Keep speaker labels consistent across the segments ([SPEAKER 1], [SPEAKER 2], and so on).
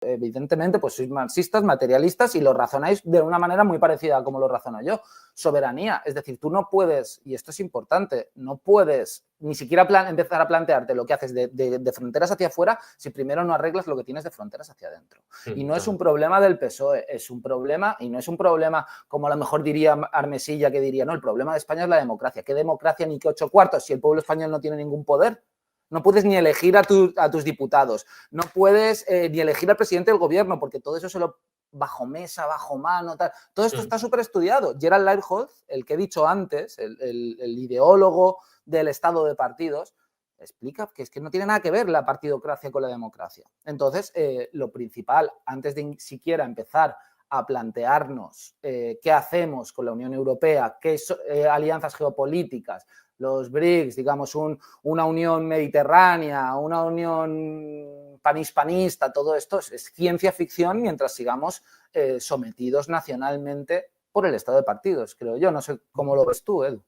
[SPEAKER 1] evidentemente, pues sois marxistas, materialistas y lo razonáis de una manera muy parecida a como lo razono yo. Soberanía, es decir, tú no puedes, y esto es importante, no puedes ni siquiera empezar a plantearte lo que haces de fronteras hacia afuera si primero no arreglas lo que tienes de fronteras hacia adentro. Y no es un problema del PSOE, es un problema, y no es un problema, como a lo mejor diría Armesilla, que diría, no, el problema de España es la democracia. ¿Qué democracia ni qué 8/4 si el pueblo español no tiene ningún poder? No puedes ni elegir a tus diputados, no puedes ni elegir al presidente del gobierno, porque todo eso se lo bajo mesa, bajo mano, tal. Todo esto está súper estudiado. Gerald Lighthouth, el que he dicho antes, el ideólogo del estado de partidos, explica que es que no tiene nada que ver la partidocracia con la democracia. Entonces, lo principal, antes de siquiera empezar a plantearnos qué hacemos con la Unión Europea, qué alianzas geopolíticas, los BRICS, digamos, una unión mediterránea, una unión panhispanista, todo esto es ciencia ficción mientras sigamos sometidos nacionalmente por el estado de partidos, creo yo. No sé cómo lo ves tú, Edu.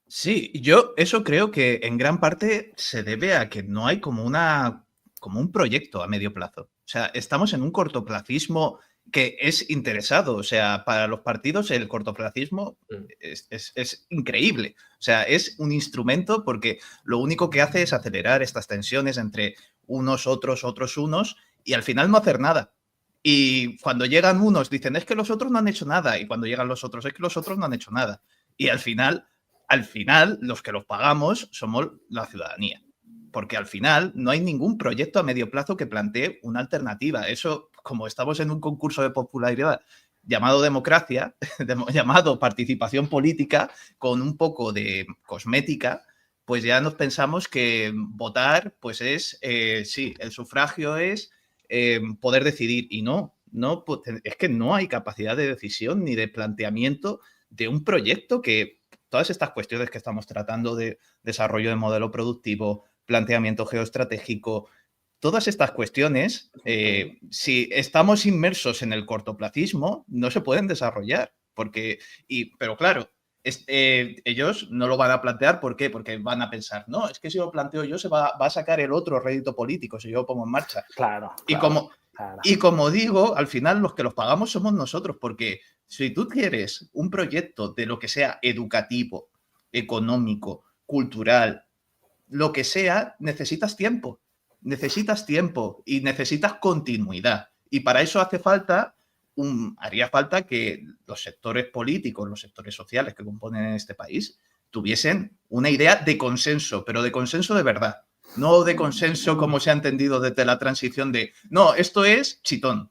[SPEAKER 2] Sí, yo eso creo que en gran parte se debe a que no hay como un proyecto a medio plazo. O sea, estamos en un cortoplacismo que es interesado. O sea, para los partidos el cortoplacismo es increíble. O sea, es un instrumento porque lo único que hace es acelerar estas tensiones entre unos, otros, otros, unos, y al final no hacer nada. Y cuando llegan unos dicen, es que los otros no han hecho nada. Y cuando llegan los otros, es que los otros no han hecho nada. Y al final, los que los pagamos somos la ciudadanía. Porque al final no hay ningún proyecto a medio plazo que plantee una alternativa. Eso, como estamos en un concurso de popularidad llamado democracia, llamado participación política, con un poco de cosmética, pues ya nos pensamos que votar, pues es, sí, el sufragio es poder decidir. Y no, es que no hay capacidad de decisión ni de planteamiento de un proyecto que todas estas cuestiones que estamos tratando de desarrollo de modelo productivo, planteamiento geoestratégico, todas estas cuestiones, si estamos inmersos en el cortoplacismo, no se pueden desarrollar. Pero claro, ellos no lo van a plantear. ¿Por qué? Porque van a pensar, no, es que si lo planteo yo se va a sacar el otro rédito político si yo lo pongo en marcha.
[SPEAKER 1] Claro.
[SPEAKER 2] Y como digo, al final los que los pagamos somos nosotros, porque si tú quieres un proyecto de lo que sea educativo, económico, cultural, lo que sea, necesitas tiempo y necesitas continuidad. Y para eso haría falta que los sectores políticos, los sectores sociales que componen este país tuviesen una idea de consenso, pero de consenso de verdad. No de consenso como se ha entendido desde la transición de, no, esto es chitón.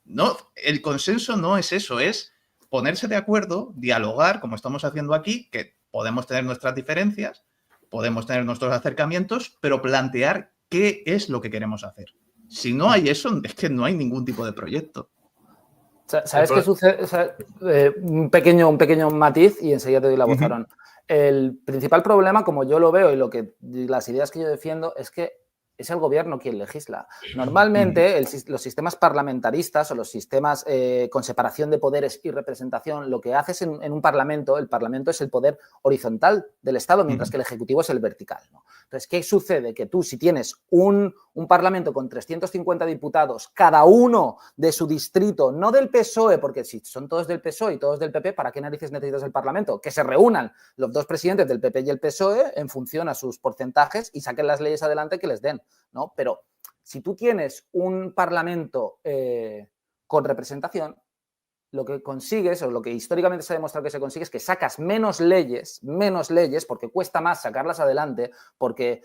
[SPEAKER 2] No, el consenso no es eso, es ponerse de acuerdo, dialogar, como estamos haciendo aquí, que podemos tener nuestras diferencias, podemos tener nuestros acercamientos, pero plantear qué es lo que queremos hacer. Si no hay eso, es que no hay ningún tipo de proyecto.
[SPEAKER 1] ¿Sabes qué sucede? O sea, un pequeño matiz y enseguida te doy la voz, Aarón. El principal problema, como yo lo veo y las ideas que yo defiendo, es que es el gobierno quien legisla. Normalmente los sistemas parlamentaristas o los sistemas con separación de poderes y representación, lo que haces en un parlamento, el parlamento es el poder horizontal del Estado, mientras que el ejecutivo es el vertical, ¿no? Entonces, ¿qué sucede? Que tú, si tienes un parlamento con 350 diputados, cada uno de su distrito, no del PSOE, porque si son todos del PSOE y todos del PP, ¿para qué narices necesitas el parlamento? Que se reúnan los dos presidentes del PP y el PSOE en función a sus porcentajes y saquen las leyes adelante que les den, ¿no? Pero si tú tienes un parlamento con representación, lo que consigues, o lo que históricamente se ha demostrado que se consigue, es que sacas menos leyes, porque cuesta más sacarlas adelante, porque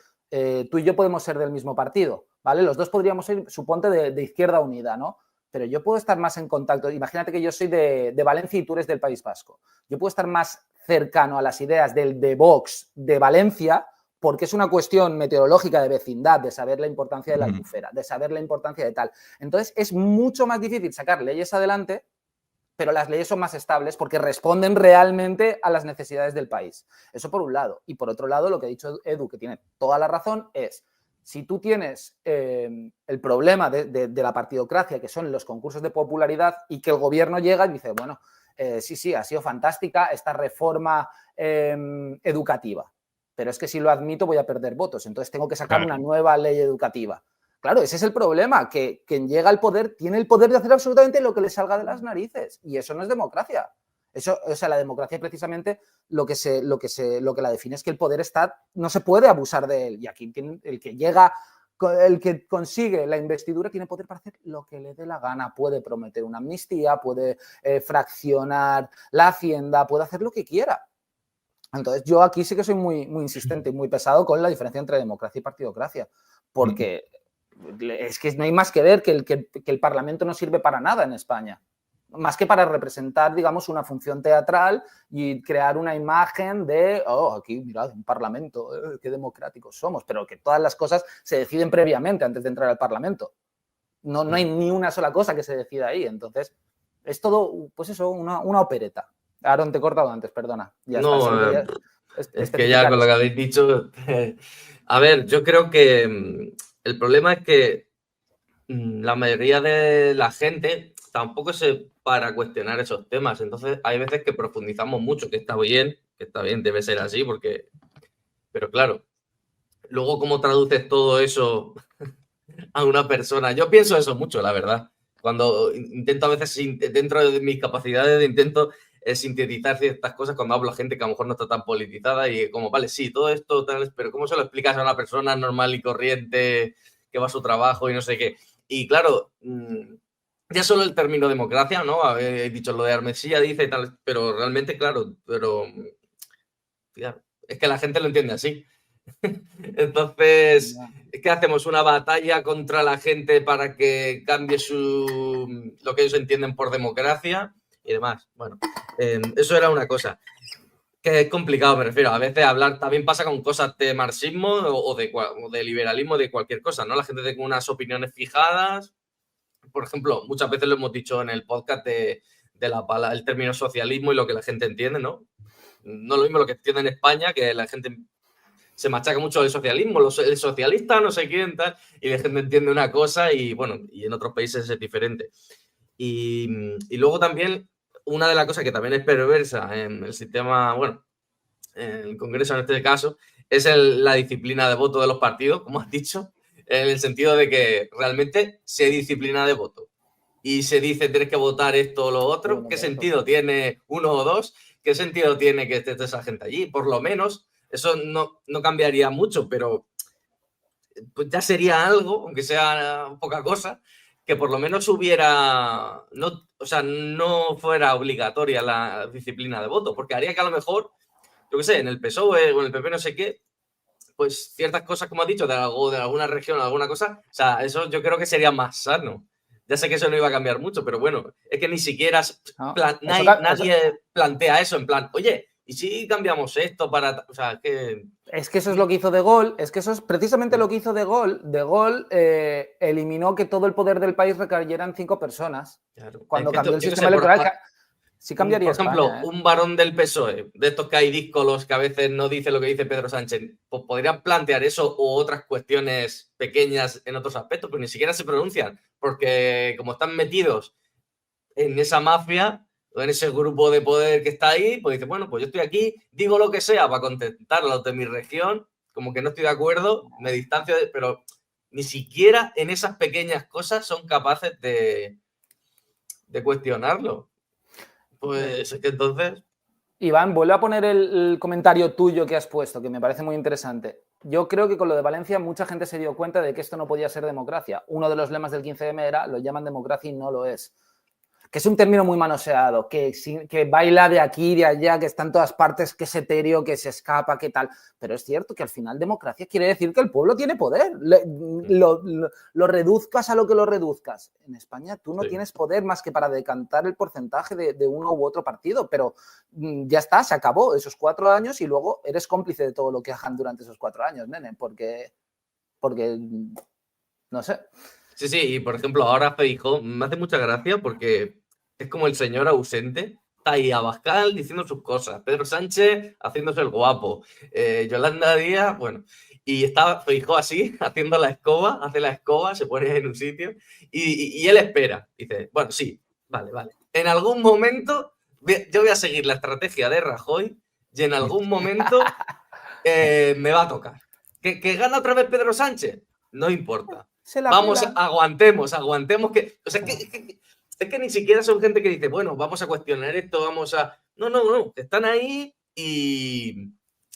[SPEAKER 1] tú y yo podemos ser del mismo partido, ¿vale? Los dos podríamos ser, suponte, de Izquierda Unida, ¿no? Pero yo puedo estar más en contacto. Imagínate que yo soy de Valencia y tú eres del País Vasco. Yo puedo estar más cercano a las ideas de Vox de Valencia, porque es una cuestión meteorológica de vecindad, de saber la importancia de la albufera, de saber la importancia de tal. Entonces, es mucho más difícil sacar leyes adelante, pero las leyes son más estables porque responden realmente a las necesidades del país. Eso por un lado. Y por otro lado, lo que ha dicho Edu, que tiene toda la razón, es si tú tienes el problema de la partidocracia, que son los concursos de popularidad, y que el gobierno llega y dice, bueno, sí, ha sido fantástica esta reforma educativa, pero es que si lo admito voy a perder votos, entonces tengo que sacar una nueva ley educativa. Claro, ese es el problema, que quien llega al poder tiene el poder de hacer absolutamente lo que le salga de las narices. Y eso no es democracia. Eso, o sea, la democracia precisamente lo que la define es que el poder no se puede abusar de él. Y aquí el que llega, el que consigue la investidura tiene poder para hacer lo que le dé la gana. Puede prometer una amnistía, puede fraccionar la hacienda, puede hacer lo que quiera. Entonces, yo aquí sí que soy muy, muy insistente y muy pesado con la diferencia entre democracia y partidocracia. Porque es que no hay más que ver que el Parlamento no sirve para nada en España. Más que para representar, digamos, una función teatral y crear una imagen de, aquí, mirad, un Parlamento, qué democráticos somos, pero que todas las cosas se deciden previamente antes de entrar al Parlamento. No hay ni una sola cosa que se decida ahí. Entonces, es todo, pues eso, una opereta. Aaron, te he cortado antes, perdona.
[SPEAKER 3] Ya no, es que ya con lo que habéis dicho... A ver, yo creo que el problema es que la mayoría de la gente tampoco se para a cuestionar esos temas. Entonces, hay veces que profundizamos mucho, que está bien, debe ser así, porque... Pero claro, luego cómo traduces todo eso a una persona. Yo pienso eso mucho, la verdad. Cuando intento a veces, dentro de mis capacidades, intento sintetizar ciertas cosas cuando hablo a gente que a lo mejor no está tan politizada y como, vale, sí, todo esto, tal, pero ¿cómo se lo explicas a una persona normal y corriente que va a su trabajo y no sé qué? Y claro, ya solo el término democracia, ¿no? He dicho lo de Armesía, dice y tal, pero realmente, claro, es que la gente lo entiende así. Entonces, ¿qué hacemos? ¿Una batalla contra la gente para que cambie lo que ellos entienden por democracia y demás? Bueno, eso era una cosa. Que es complicado, me refiero. A veces hablar también pasa con cosas de marxismo o de liberalismo, de cualquier cosa, ¿no? La gente tiene unas opiniones fijadas. Por ejemplo, muchas veces lo hemos dicho en el podcast el término socialismo y lo que la gente entiende, ¿no? No lo mismo lo que entiende en España, que la gente se machaca mucho el socialismo, el socialista, no sé quién, tal, y la gente entiende una cosa y, bueno, y en otros países es diferente. Y luego también, una de las cosas que también es perversa en el sistema, bueno, en el Congreso en este caso, es la disciplina de voto de los partidos, como has dicho, en el sentido de que realmente se disciplina de voto y se dice tienes que votar esto o lo otro. ¿Qué sentido tiene uno o dos? ¿Qué sentido tiene que esté esa gente allí? Por lo menos, eso no cambiaría mucho, pero pues ya sería algo, aunque sea poca cosa, que por lo menos hubiera, no fuera obligatoria la disciplina de voto, porque haría que a lo mejor, yo qué sé, en el PSOE o en el PP no sé qué, pues ciertas cosas, como has dicho, de alguna región o alguna cosa, o sea, eso yo creo que sería más sano. Ya sé que eso no iba a cambiar mucho, pero bueno, es que ni siquiera nadie plantea eso en plan, oye, ¿y si cambiamos esto para...? O sea, que...
[SPEAKER 1] Es que eso es lo que hizo De Gaulle, es que eso es precisamente lo que hizo De Gaulle. De Gaulle eliminó que todo el poder del país recayera en 5 personas. Claro. Cuando cambió el sistema electoral... Sí cambiaría
[SPEAKER 3] por ejemplo, España, un varón del PSOE, de estos que hay díscolos que a veces no dice lo que dice Pedro Sánchez, pues podrían plantear eso u otras cuestiones pequeñas en otros aspectos, pero ni siquiera se pronuncian, porque como están metidos en esa mafia o en ese grupo de poder que está ahí, pues dice, bueno, pues yo estoy aquí, digo lo que sea para contentar a los de mi región, como que no estoy de acuerdo, me distancio, pero ni siquiera en esas pequeñas cosas son capaces de cuestionarlo. Pues es que entonces...
[SPEAKER 1] Iván, vuelve a poner el comentario tuyo que has puesto, que me parece muy interesante. Yo creo que con lo de Valencia mucha gente se dio cuenta de que esto no podía ser democracia. Uno de los lemas del 15M era, lo llaman democracia y no lo es. Que es un término muy manoseado, que baila de aquí y de allá, que está en todas partes, que es etéreo, que se escapa, que tal. Pero es cierto que al final democracia quiere decir que el pueblo tiene poder. Lo reduzcas a lo que lo reduzcas. En España tú no tienes poder más que para decantar el porcentaje de uno u otro partido, pero ya está, se acabó esos 4 años y luego eres cómplice de todo lo que hagan durante esos 4 años, nene, porque no sé.
[SPEAKER 3] Sí, y por ejemplo, ahora Feijóo me hace mucha gracia porque es como el señor ausente. Está ahí Abascal diciendo sus cosas, Pedro Sánchez haciéndose el guapo, Yolanda Díaz, bueno, y está Feijóo así, haciendo la escoba, hace la escoba, se pone en un sitio y él espera. Dice, bueno, sí, vale. En algún momento yo voy a seguir la estrategia de Rajoy y en algún momento me va a tocar. ¿Que gana otra vez Pedro Sánchez? No importa. aguantemos que... O sea, es que ni siquiera son gente que dice, bueno, vamos a cuestionar esto, vamos a... No, están ahí y...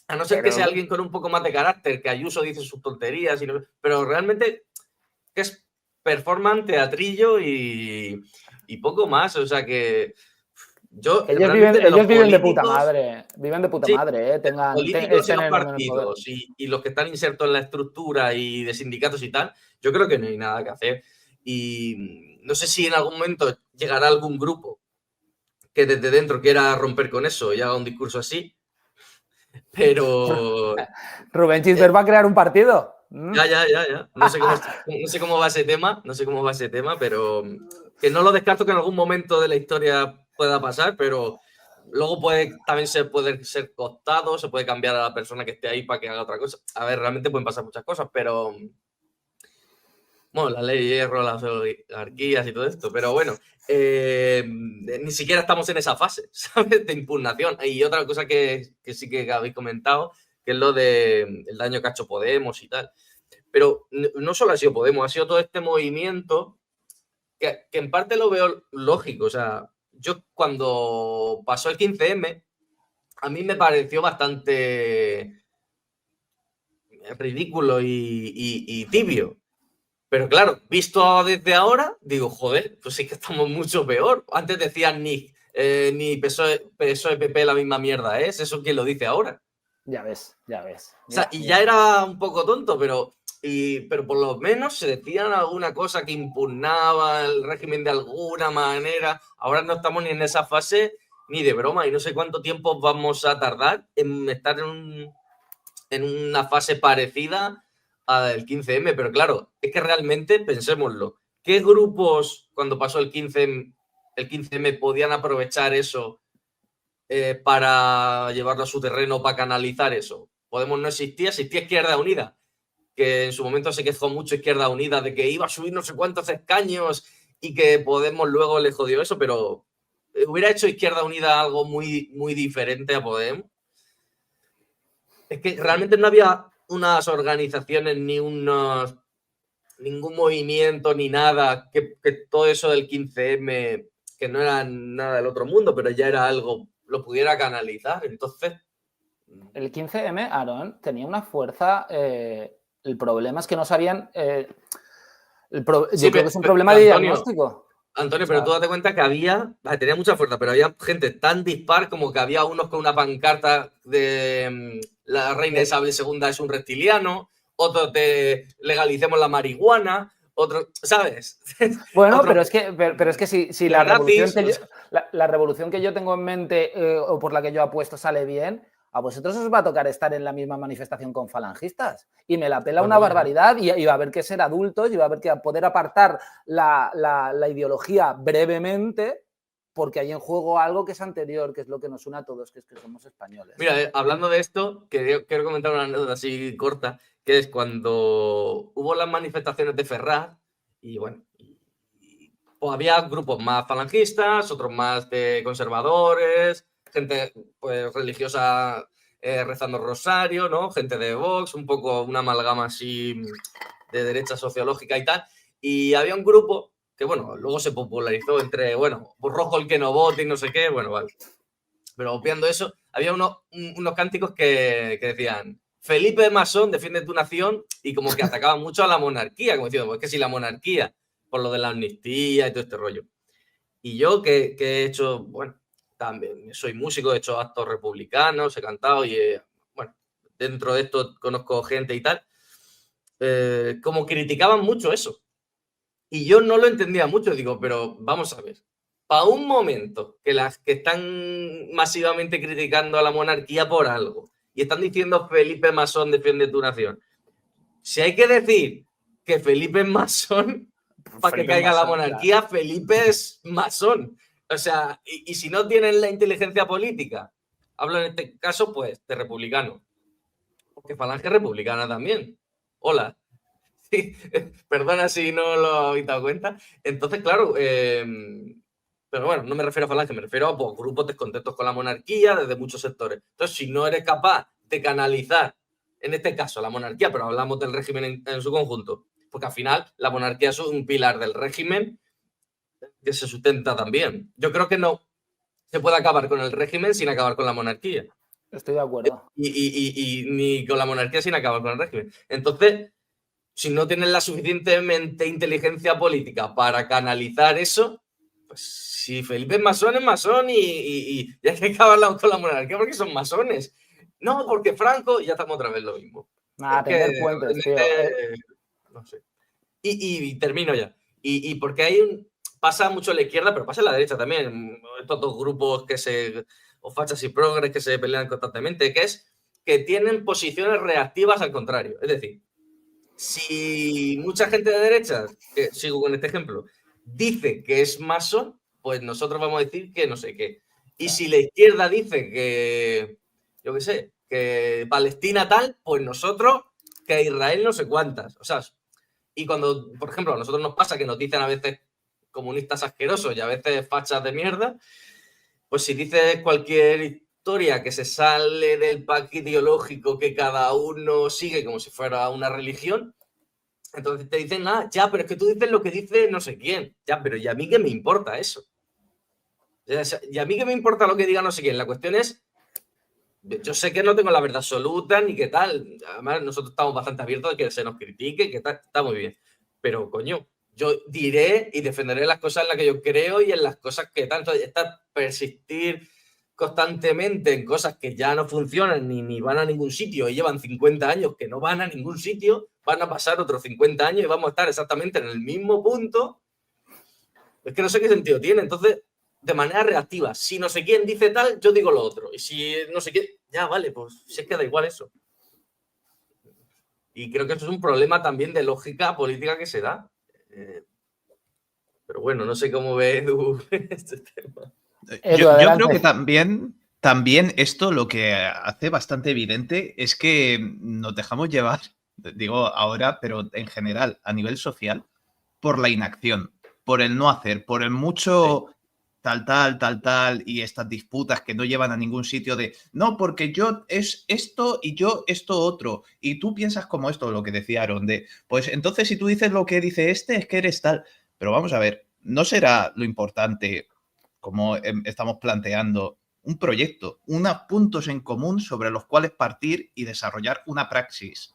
[SPEAKER 3] A no ser que sea alguien con un poco más de carácter, que Ayuso dice sus tonterías, pero realmente que es performance, teatrillo y poco más. O sea que
[SPEAKER 1] ellos viven de puta madre. Viven de puta madre,
[SPEAKER 3] políticos y los partidos y los que están insertos en la estructura y de sindicatos y tal, yo creo que no hay nada que hacer. Y no sé si en algún momento llegará algún grupo que desde dentro quiera romper con eso y haga un discurso así. Pero...
[SPEAKER 1] Rubén Chisper va a crear un partido.
[SPEAKER 3] Ya. No sé cómo va ese tema, pero que no lo descarto que en algún momento de la historia pueda pasar, pero luego puede ser cooptado, se puede cambiar a la persona que esté ahí para que haga otra cosa. A ver, realmente pueden pasar muchas cosas, pero... Bueno, la ley de hierro, las oligarquías y todo esto, pero bueno, ni siquiera estamos en esa fase, ¿sabes? De impugnación. Y otra cosa que sí que habéis comentado, que es lo del daño que ha hecho Podemos y tal. Pero no solo ha sido Podemos, ha sido todo este movimiento que en parte lo veo lógico. O sea, yo cuando pasó el 15M, a mí me pareció bastante ridículo y tibio. Pero claro, visto desde ahora, digo, joder, pues sí que estamos mucho peor. Antes decían ni PSOE, PP la misma mierda es. ¿Eso quién lo dice ahora?
[SPEAKER 1] Ya ves.
[SPEAKER 3] O sea, ya era un poco tonto, pero por lo menos se decían alguna cosa que impugnaba el régimen de alguna manera. Ahora no estamos ni en esa fase ni de broma y no sé cuánto tiempo vamos a tardar en estar en una fase parecida al 15M, pero claro, es que realmente, pensémoslo, ¿qué grupos cuando pasó el 15M podían aprovechar eso para llevarlo a su terreno, para canalizar eso? Podemos no existía Izquierda Unida, que en su momento se quejó mucho Izquierda Unida de que iba a subir no sé cuántos escaños y que Podemos luego le jodió eso, pero ¿hubiera hecho Izquierda Unida algo muy, muy diferente a Podemos? Es que realmente no había unas organizaciones ni ningún movimiento ni nada que todo eso del 15M, que no era nada del otro mundo, pero ya era algo, lo pudiera canalizar. Entonces...
[SPEAKER 1] El 15M, Aaron, tenía una fuerza... el problema es que no sabían... yo creo que es un problema de diagnóstico.
[SPEAKER 3] Antonio, pero tú date cuenta que tenía mucha fuerza, pero había gente tan dispar como que había unos con una pancarta de la reina Isabel II es un reptiliano, otros de legalicemos la marihuana, otros, ¿sabes?
[SPEAKER 1] Bueno, pero es que si la revolución que yo tengo en mente o por la que yo apuesto sale bien, a vosotros os va a tocar estar en la misma manifestación con falangistas. Y me la pela una barbaridad y va a haber que ser adultos y va a haber que poder apartar la ideología brevemente porque hay en juego algo que es anterior, que es lo que nos une a todos, que es que somos españoles.
[SPEAKER 3] Mira, hablando de esto, quiero comentar una anécdota así corta, que es cuando hubo las manifestaciones de Ferraz y bueno, pues había grupos más falangistas, otros más de conservadores, gente pues religiosa rezando rosario, ¿no? Gente de Vox, un poco una amalgama así de derecha sociológica y tal. Y había un grupo que, bueno, luego se popularizó entre, bueno, rojo el que no vote y no sé qué, bueno, vale. Pero obviando eso, había unos cánticos que decían Felipe Masón defiende tu nación y como que atacaban mucho a la monarquía, como diciendo, pues que si la monarquía, por lo de la amnistía y todo este rollo. Y yo que he hecho, bueno, también soy músico, he hecho actos republicanos, he cantado y, bueno, dentro de esto conozco gente y tal, como criticaban mucho eso. Y yo no lo entendía mucho, digo, pero vamos a ver, para un momento que las que están masivamente criticando a la monarquía por algo y están diciendo Felipe Masón defiende tu nación, si hay que decir que Felipe es masón para que caiga la monarquía, claro. Felipe es masón. O sea, y si no tienen la inteligencia política, hablo en este caso, pues, de republicano. Porque Falange republicana también. Hola. Sí, perdona si no lo habéis dado cuenta. Entonces, claro, pero bueno, no me refiero a Falange, me refiero a pues, grupos descontentos con la monarquía desde muchos sectores. Entonces, si no eres capaz de canalizar, en este caso, la monarquía, pero hablamos del régimen en su conjunto, porque al final la monarquía es un pilar del régimen que se sustenta también. Yo creo que no se puede acabar con el régimen sin acabar con la monarquía.
[SPEAKER 1] Estoy de acuerdo.
[SPEAKER 3] Y ni con la monarquía sin acabar con el régimen. Entonces, si no tienes la suficientemente inteligencia política para canalizar eso, pues si Felipe es masón y hay que acabar con la monarquía porque son masones. No, porque Franco, ya estamos otra vez lo mismo.
[SPEAKER 1] A tender puentes, tío.
[SPEAKER 3] No sé. Y termino ya. Y porque pasa mucho en la izquierda, pero pasa en la derecha también. Estos dos grupos o fachas y progres que se pelean constantemente, que es que tienen posiciones reactivas al contrario. Es decir, si mucha gente de derecha, que sigo con este ejemplo, dice que es masón, pues nosotros vamos a decir que no sé qué. Y si la izquierda dice que, yo qué sé, que Palestina tal, pues nosotros que Israel no sé cuántas. O sea, y cuando, por ejemplo, a nosotros nos pasa que nos dicen a veces comunistas asquerosos y a veces fachas de mierda, pues si dices cualquier historia que se sale del pack ideológico que cada uno sigue como si fuera una religión, entonces te dicen, ya, pero es que tú dices lo que dice no sé quién. Ya, pero ¿y a mí qué me importa eso? ¿Y a mí qué me importa lo que diga no sé quién? La cuestión es, yo sé que no tengo la verdad absoluta ni qué tal. Además, nosotros estamos bastante abiertos a que se nos critique, que está muy bien. Pero, coño, yo diré y defenderé las cosas en las que yo creo y en las cosas que tanto persistir constantemente en cosas que ya no funcionan ni van a ningún sitio y llevan 50 años que no van a ningún sitio, van a pasar otros 50 años y vamos a estar exactamente en el mismo punto. Es que no sé qué sentido tiene. Entonces, de manera reactiva, si no sé quién dice tal, yo digo lo otro. Y si no sé quién, ya vale, pues si es que da igual eso. Y creo que eso es un problema también de lógica política que se da. Pero bueno, no sé cómo ves Edu este tema.
[SPEAKER 2] Yo creo que también esto lo que hace bastante evidente es que nos dejamos llevar, digo ahora, pero en general, a nivel social, por la inacción, por el no hacer, por el mucho tal, y estas disputas que no llevan a ningún sitio de, no, porque yo es esto y yo esto otro, y tú piensas como esto, lo que decía Aaron, de, pues entonces si tú dices lo que dice este, es que eres tal. Pero vamos a ver, ¿no será lo importante, como estamos planteando, un proyecto, unos puntos en común sobre los cuales partir y desarrollar una praxis,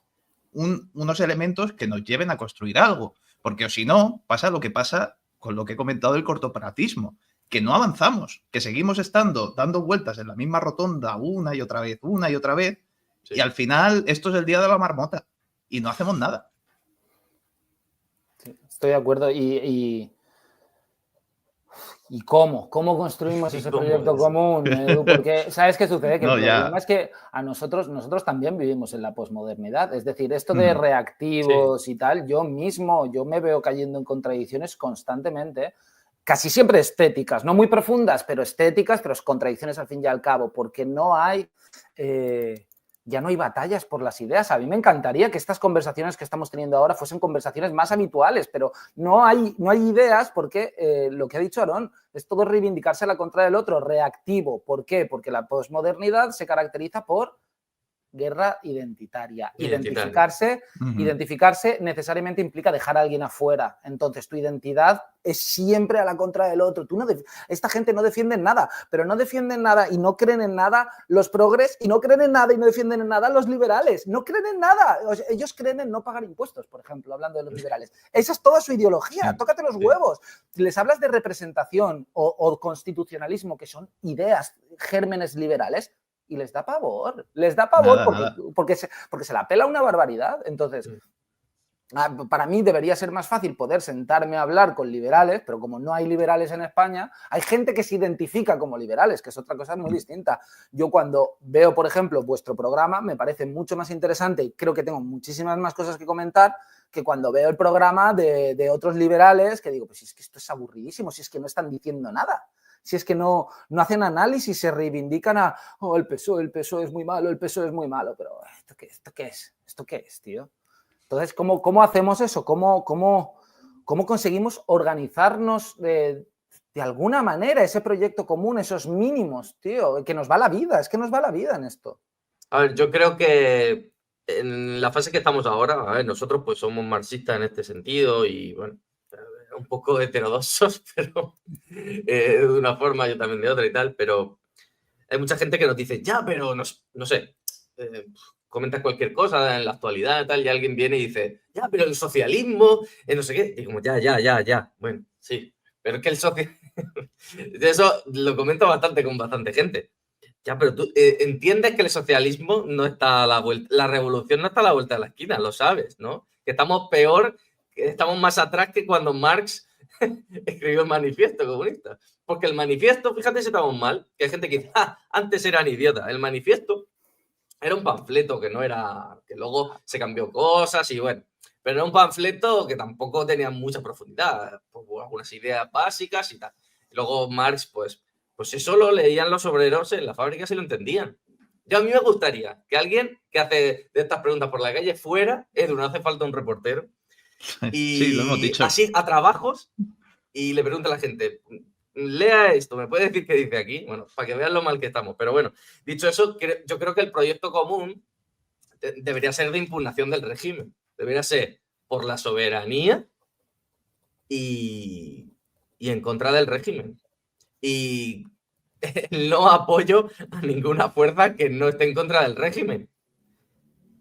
[SPEAKER 2] unos elementos que nos lleven a construir algo? Porque si no, pasa lo que pasa con lo que he comentado del cortoplacismo, que no avanzamos, que seguimos estando dando vueltas en la misma rotonda una y otra vez, sí. Y al final esto es el día de la marmota y no hacemos nada.
[SPEAKER 1] Sí, estoy de acuerdo. ¿Y cómo? ¿Cómo construimos ese proyecto común, Edu? Porque, ¿sabes qué sucede? Que el problema es que a nosotros también vivimos en la posmodernidad. Es decir, esto de reactivos y tal, yo me veo cayendo en contradicciones constantemente, casi siempre estéticas, no muy profundas, pero estéticas, pero contradicciones al fin y al cabo, porque no hay... ya no hay batallas por las ideas. A mí me encantaría que estas conversaciones que estamos teniendo ahora fuesen conversaciones más habituales, pero no hay ideas porque lo que ha dicho Aaron es todo reivindicarse a la contra del otro, reactivo. ¿Por qué? Porque la posmodernidad se caracteriza por guerra identitaria. Identificarse necesariamente implica dejar a alguien afuera. Entonces, tu identidad es siempre a la contra del otro. Esta gente no defiende nada, pero no defienden nada y no creen en nada los progres y no creen en nada y no defienden en nada los liberales. No creen en nada. Ellos creen en no pagar impuestos, por ejemplo, hablando de los liberales. Esa es toda su ideología. Tócate los huevos. Si les hablas de representación o constitucionalismo, que son ideas, gérmenes liberales, y les da pavor porque se la pela una barbaridad. Entonces, para mí debería ser más fácil poder sentarme a hablar con liberales, pero como no hay liberales en España, hay gente que se identifica como liberales, que es otra cosa muy distinta. Yo cuando veo, por ejemplo, vuestro programa, me parece mucho más interesante y creo que tengo muchísimas más cosas que comentar que cuando veo el programa de otros liberales que digo, pues si es que esto es aburridísimo, si es que no están diciendo nada. Si es que no hacen análisis, se reivindican el PSOE es muy malo, el PSOE es muy malo. Pero ¿esto qué es? ¿Esto qué es, tío? Entonces, ¿cómo hacemos eso? ¿Cómo conseguimos organizarnos de alguna manera ese proyecto común, esos mínimos, tío? Que nos va la vida, es que nos va la vida en esto.
[SPEAKER 3] A ver, yo creo que en la fase que estamos ahora, a ver, nosotros pues somos marxistas en este sentido y bueno, un poco heterodoxos, pero de una forma, yo también de otra y tal, pero hay mucha gente que nos dice, ya, pero no sé, comentas cualquier cosa en la actualidad y tal, y alguien viene y dice, ya, pero el socialismo, no sé qué, y como, ya, bueno, sí, pero es que el socialismo, de eso lo comento bastante con bastante gente. Ya, pero tú entiendes que el socialismo no está a la vuelta, la revolución no está a la vuelta de la esquina, lo sabes, ¿no? Que estamos peor, que estamos más atrás que cuando Marx escribió el manifiesto comunista. Porque el manifiesto, fíjate si estamos mal, que hay gente que dice, antes eran idiotas. El manifiesto era un panfleto que no era, que luego se cambió cosas y bueno, pero era un panfleto que tampoco tenía mucha profundidad, pues, algunas ideas básicas y tal. Y luego Marx, pues eso lo leían los obreros en las fábricas y lo entendían. Yo a mí me gustaría que alguien que hace de estas preguntas por la calle fuera, Edu, no hace falta un reportero, y
[SPEAKER 2] sí, lo hemos dicho.
[SPEAKER 3] así a trabajos y le pregunta a la gente, lea esto, ¿me puede decir qué dice aquí? Bueno, para que vean lo mal que estamos. Pero bueno, dicho eso, yo creo que el proyecto común debería ser de impugnación del régimen. Debería ser por la soberanía y en contra del régimen. Y no apoyo a ninguna fuerza que no esté en contra del régimen.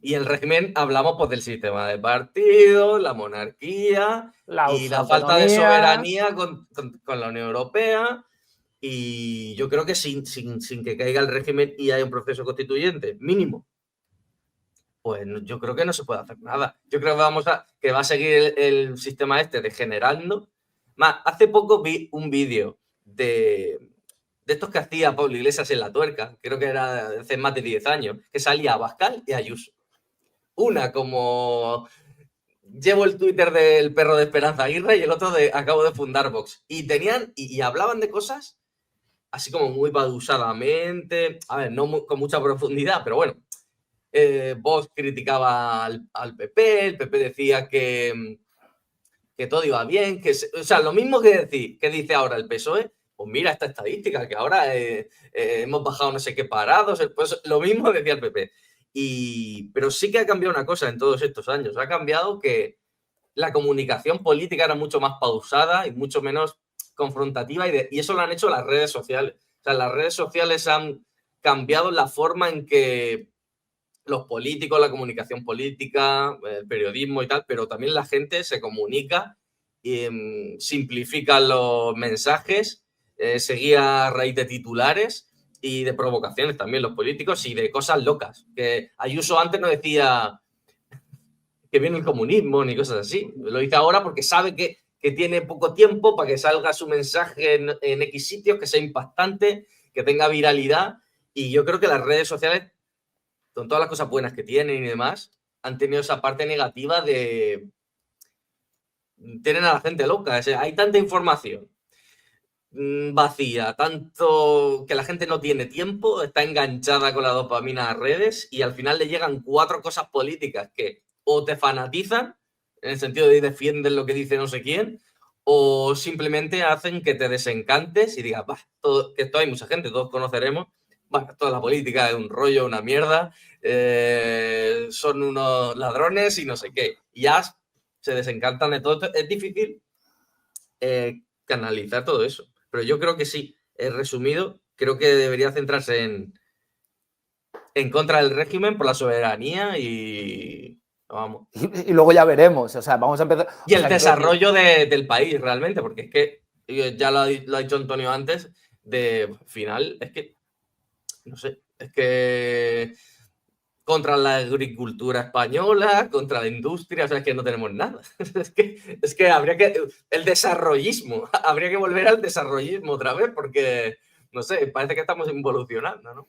[SPEAKER 3] Y el régimen hablamos pues del sistema de partidos, la monarquía y la falta de soberanía con la Unión Europea. Y yo creo que sin que caiga el régimen y haya un proceso constituyente mínimo, pues yo creo que no se puede hacer nada. Yo creo que va a seguir el sistema este degenerando. Más, hace poco vi un vídeo de estos que hacía Pablo Iglesias en La Tuerca, creo que era hace más de 10 años, que salía Abascal y Ayuso. Una como llevo el Twitter del perro de Esperanza Aguirre y el otro de acabo de fundar Vox. Y tenían, y hablaban de cosas así como muy pausadamente, a ver, no con mucha profundidad, pero bueno. Vox criticaba al PP, el PP decía que todo iba bien, o sea, lo mismo que dice ahora el PSOE, pues mira esta estadística, que ahora hemos bajado no sé qué parados, pues lo mismo decía el PP. Pero sí que ha cambiado una cosa en todos estos años, ha cambiado que la comunicación política era mucho más pausada y mucho menos confrontativa y eso lo han hecho las redes sociales. O sea, las redes sociales han cambiado la forma en que los políticos, la comunicación política, el periodismo y tal, pero también la gente se comunica y simplifica los mensajes, se guía a raíz de titulares y de provocaciones también los políticos y de cosas locas. Que Ayuso antes no decía que viene el comunismo ni cosas así. Lo dice ahora porque sabe que tiene poco tiempo para que salga su mensaje en X sitios, que sea impactante, que tenga viralidad. Y yo creo que las redes sociales, con todas las cosas buenas que tienen y demás, han tenido esa parte negativa de tienen a la gente loca. O sea, hay tanta información vacía, tanto que la gente no tiene tiempo, está enganchada con la dopamina a redes y al final le llegan 4 cosas políticas que o te fanatizan, en el sentido de defienden lo que dice no sé quién, o simplemente hacen que te desencantes y digas, que esto hay mucha gente, todos conoceremos, toda la política es un rollo, una mierda, son unos ladrones y no sé qué. Y ya se desencantan de todo. Es difícil canalizar todo eso. Pero yo creo que sí, resumido, creo que debería centrarse en contra del régimen por la soberanía y vamos.
[SPEAKER 1] Y luego ya veremos, o sea, vamos a empezar...
[SPEAKER 3] Y el desarrollo del país realmente, porque es que, ya lo ha dicho Antonio antes, de final, es que, no sé, es que contra la agricultura española, contra la industria, o sea, es que no tenemos nada. es que habría que... El desarrollismo, habría que volver al desarrollismo otra vez, porque, no sé, parece que estamos involucionando, ¿no?